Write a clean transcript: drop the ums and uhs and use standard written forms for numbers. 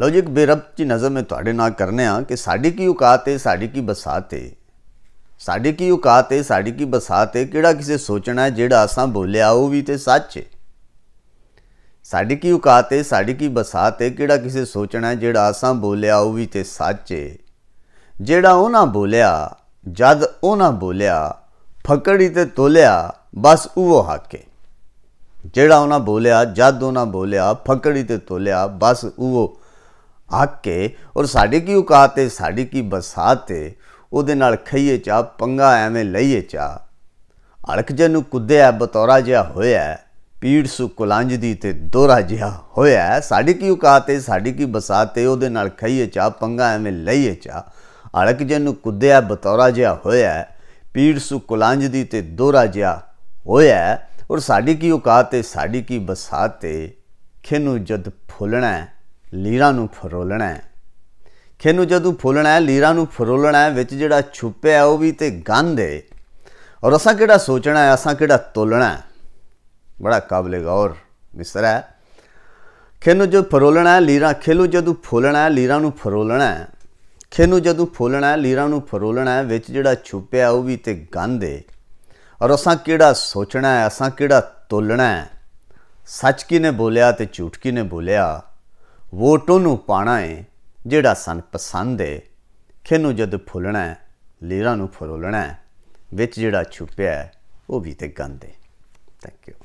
लो जी, एक बेरब्त की नज़र में तुहाडे नाल करने कि साड़ी की औकात है, साड़ी की बसात है। साड़ी की औकात है, साड़ी की बसात है, किहड़ा किसे सोचना है जिहड़ा असां बोलिया वो भी ते सच है। साड़ी की औकात है, साड़ी की बसात है, किहड़ा किसे सोचना है जिहड़ा असां बोलिया वो भी ते सच है। जिहड़ा उन्हां बोलिया जद उन्हां बोलिया फकड़ी ते तोलिया बस उहो हक है। जिहड़ा उन्हां बोलिया जद उन्हां बोलिया फकड़ी ते तोलिया बस उहो हक है। और साड़ी की औकात है, साड़ी की बसात है, उहदे नाल खईए चा पंगा एवें लईए चा। अड़क जनु कुद्दिया बतौरा जिहा होया, पीड़ सु कुलंजदी ते दोहरा जिहा होया। साड़ी की औकात है, साड़ी की बसात है, उहदे नाल खईए चा पंगा एवें लईए चा। अड़क जनु कुद्दिया बतौरा जिहा होया, पीड़ सु कुलंजदी ते दोहरा जिहा होया। और साड़ी की औकात है, साड़ी की बसात है, खिनू जद फुलना लीरां नूं फरोलना है। खिनू जदों फुलना है, लीरां नूं फरोलना है, विच जिहड़ा छुपिया वो भी ते गंद है। और असां किहड़ा सोचना है, असां किहड़ा तोलना है। बड़ा काबिले गौर मिसरा है। खिनू जो फरोलना है लीरां, खिनू जदों फुलना है लीरां नूं फरोलना है। खिनू जदों फुलना है लीरां नूं फरोलना है, विच जिहड़ा छुपिया वो भी ते गंद है। और असां किहड़ा सोचना है, असां किहड़ा तोलना है। सच किने बोलिया ते झूठ किने बोलिया, वोट उहनूं पाना है जिहड़ा सन पसंद है। खिनू जद फुलना है लीरां नूं फरोलना है, विच जिहड़ा छुपिया है वो भी ते गंद है। Thank you.